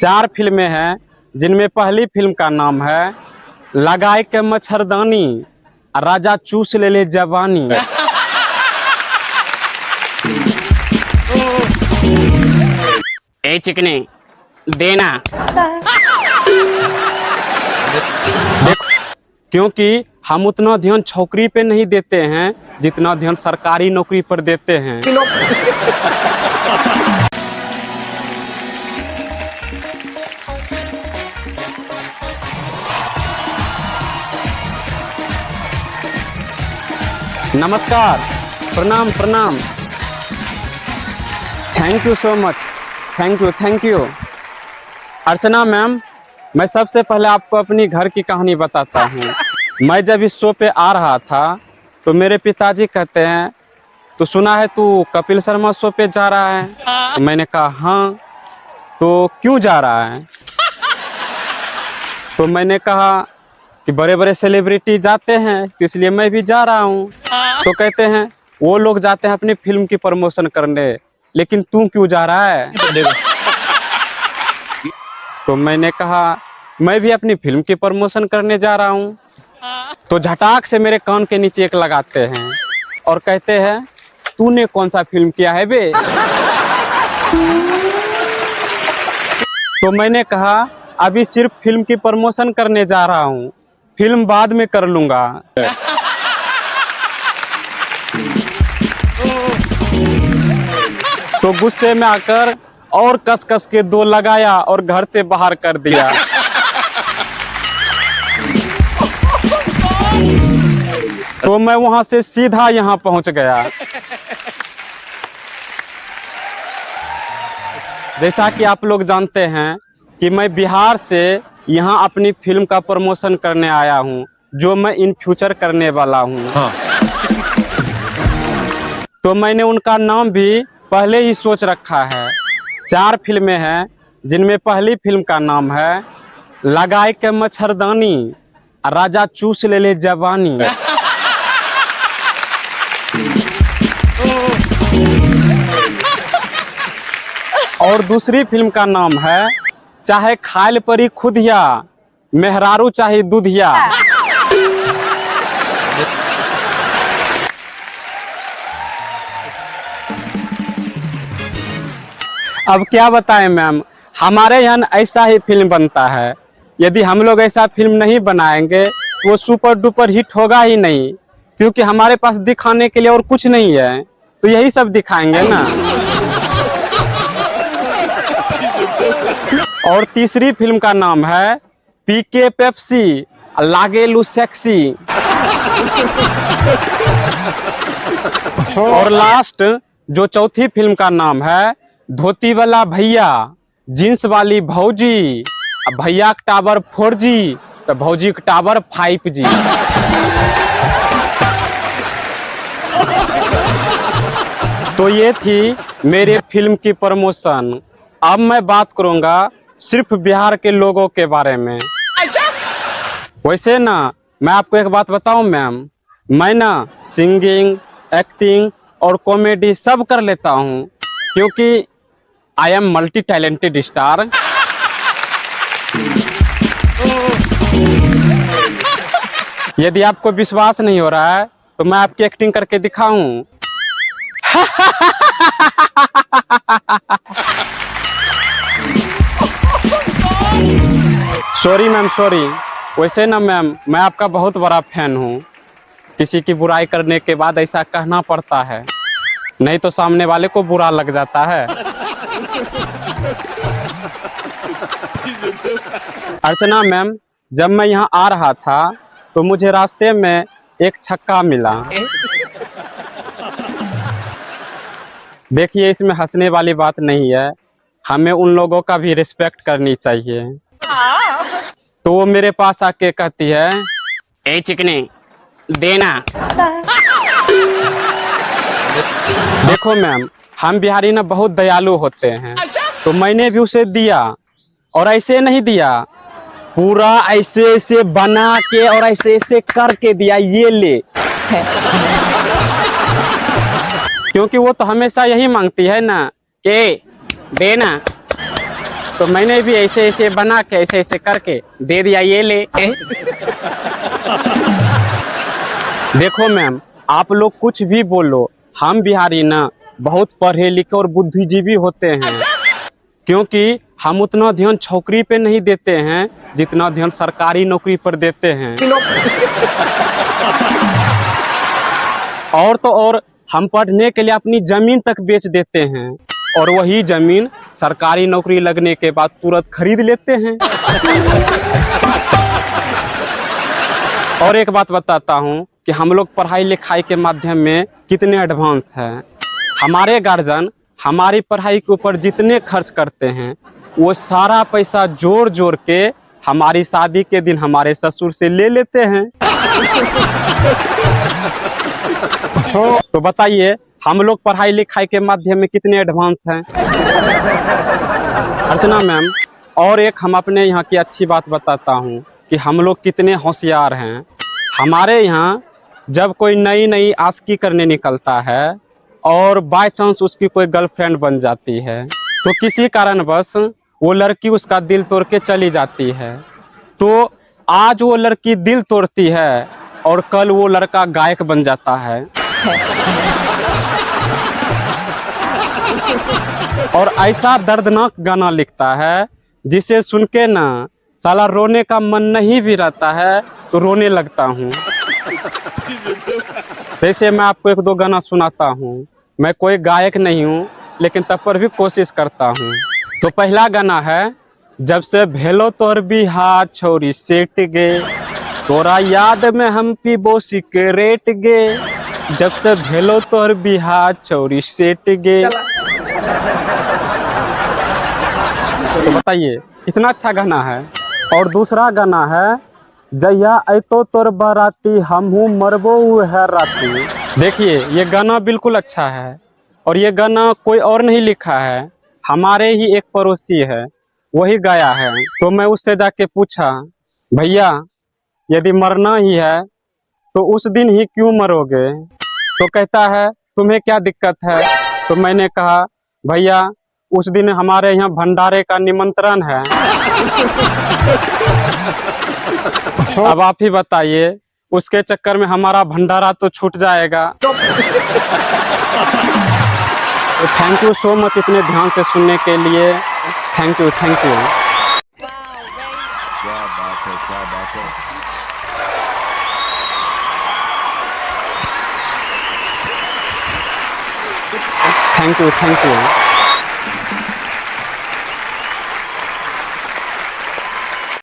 4 फिल्में हैं जिनमें पहली फिल्म का नाम है लगाए के मच्छरदानी राजा चूस ले ले जवानी। ए चिकने देना। क्योंकि हम उतना ध्यान छोकरी पे नहीं देते हैं जितना ध्यान सरकारी नौकरी पर देते हैं। नमस्कार, प्रणाम प्रणाम। Thank you so much, thank you. Archana ma'am, मैं सबसे पहले आपको अपनी घर की कहानी बताता हूँ। मैं जब इस शो पे आ रहा था तो मेरे पिताजी कहते हैं, तो सुना है तू कपिल शर्मा शो पे जा रहा है? तो मैंने कहा हाँ। तो क्यों जा रहा है? तो मैंने कहा कि बड़े बड़े सेलिब्रिटी जाते हैं तो इसलिए मैं भी जा रहा हूँ। तो कहते हैं वो लोग जाते हैं अपनी फिल्म की प्रमोशन करने, लेकिन तू क्यों जा रहा है? तो मैंने कहा मैं भी अपनी फिल्म की प्रमोशन करने जा रहा हूँ। तो झटाक से मेरे कान के नीचे एक लगाते हैं और कहते हैं तूने कौन सा फिल्म किया है बे? तो मैंने कहा अभी सिर्फ फिल्म की प्रमोशन करने जा रहा हूँ, फिल्म बाद में कर लूंगा। तो गुस्से में आकर और कस कस के 2 लगाया और घर से बाहर कर दिया। तो मैं वहां से सीधा यहाँ पहुंच गया। जैसा कि आप लोग जानते हैं कि मैं बिहार से यहाँ अपनी फिल्म का प्रमोशन करने आया हूँ, जो मैं इन फ्यूचर करने वाला हूँ। हाँ। तो मैंने उनका नाम भी पहले ही सोच रखा है। 4 फिल्में हैं जिनमें पहली फिल्म का नाम है लगाए के मच्छरदानी राजा चूस ले ले जवानी। और दूसरी फिल्म का नाम है चाहे खाल परी खुदिया मेहरारू चाहे दूधिया। अब क्या बताएं मैम, हमारे यहाँ ऐसा ही फिल्म बनता है। यदि हम लोग ऐसा फिल्म नहीं बनाएंगे तो वो सुपर डुपर हिट होगा ही नहीं, क्योंकि हमारे पास दिखाने के लिए और कुछ नहीं है, तो यही सब दिखाएंगे ना। और तीसरी फिल्म का नाम है पीके पेप्सी लागेलू सेक्सी। और लास्ट जो चौथी फिल्म का नाम है धोती वाला भैया जींस वाली भौजी, भैया का टावर 4G तो भौजी का टावर 5G। तो ये थी मेरे फिल्म की प्रमोशन। अब मैं बात करूंगा सिर्फ बिहार के लोगों के बारे में। वैसे ना मैं आपको एक बात बताऊं मैम, मैं ना सिंगिंग, एक्टिंग और कॉमेडी सब कर लेता हूं, क्योंकि I am multi talented star. यदि आपको विश्वास नहीं हो रहा है तो मैं आपकी एक्टिंग करके दिखाऊं। Sorry ma'am, sorry. वैसे ना मैम मैं आपका बहुत बड़ा फैन हूँ। किसी की बुराई करने के बाद ऐसा कहना पड़ता है, नहीं तो सामने वाले को बुरा लग जाता है। अर्चना मैम, जब मैं यहाँ आ रहा था तो मुझे रास्ते में एक छक्का मिला। देखिए इसमें हंसने वाली बात नहीं है, हमें उन लोगों का भी रिस्पेक्ट करनी चाहिए। तो वो मेरे पास आके कहती है ए चिकने देना। देखो मैम, हम बिहारी ना बहुत दयालु होते हैं, तो मैंने भी उसे दिया, और ऐसे नहीं दिया, पूरा ऐसे ऐसे बना के और ऐसे ऐसे करके दिया, ये ले। क्योंकि वो तो हमेशा यही मांगती है ना कि देना। तो मैंने भी ऐसे ऐसे बना के ऐसे ऐसे करके दे दिया, ये ले। देखो मैम, आप लोग कुछ भी बोलो, हम बिहारी ना बहुत पढ़े लिखे और बुद्धिजीवी होते हैं। क्योंकि हम उतना ध्यान छोकरी पे नहीं देते हैं जितना ध्यान सरकारी नौकरी पर देते हैं। और तो और हम पढ़ने के लिए अपनी जमीन तक बेच देते हैं और वही जमीन सरकारी नौकरी लगने के बाद तुरंत खरीद लेते हैं। और एक बात बताता हूँ कि हम लोग पढ़ाई लिखाई के माध्यम में कितने एडवांस हैं। हमारे गार्जियन हमारी पढ़ाई के ऊपर जितने खर्च करते हैं वो सारा पैसा जोड़ जोड़ के हमारी शादी के दिन हमारे ससुर से ले लेते हैं। तो बताइए हम लोग पढ़ाई लिखाई के माध्यम में कितने एडवांस हैं। अर्चना मैम, और एक हम अपने यहाँ की अच्छी बात बताता हूँ कि हम लोग कितने होशियार हैं। हमारे यहाँ जब कोई नई नई आशिकी करने निकलता है और बाय चांस उसकी कोई गर्लफ्रेंड बन जाती है तो किसी कारणवश वो लड़की उसका दिल तोड़ के चली जाती है, तो आज वो लड़की दिल तोड़ती है और कल वो लड़का गायक बन जाता है। और ऐसा दर्दनाक गाना लिखता है जिसे सुन के ना साला रोने का मन नहीं भी रहता है तो रोने लगता हूँ। वैसे मैं आपको एक दो गाना सुनाता हूँ। मैं कोई गायक नहीं हूँ लेकिन तब पर भी कोशिश करता हूँ। तो पहला गाना है, जब से भेलो तोर बिहार छोरी सेट गे, तोरा याद में हम पीबो सिगरेट गे, जब से भेलो तोर बिहार छोरी सेट गे। तो बताइए कितना अच्छा गाना है। और दूसरा गाना है, जया ऐतो तोर बाराती हमहू मरबो है राती। देखिए ये गाना बिल्कुल अच्छा है और ये गाना कोई और नहीं लिखा है, हमारे ही एक पड़ोसी है वही गाया है। तो मैं उससे जाके पूछा, भैया यदि मरना ही है तो उस दिन ही क्यों मरोगे। तो कहता है तुम्हें क्या दिक्कत है। तो मैंने कहा भैया उस दिन हमारे यहाँ भंडारे का निमंत्रण है। अब आप ही बताइए, उसके चक्कर में हमारा भंडारा तो छूट जाएगा। थैंक यू सो मच इतने ध्यान से सुनने के लिए। Thank you thank you. क्या बात है, क्या बात है। Thank you thank you.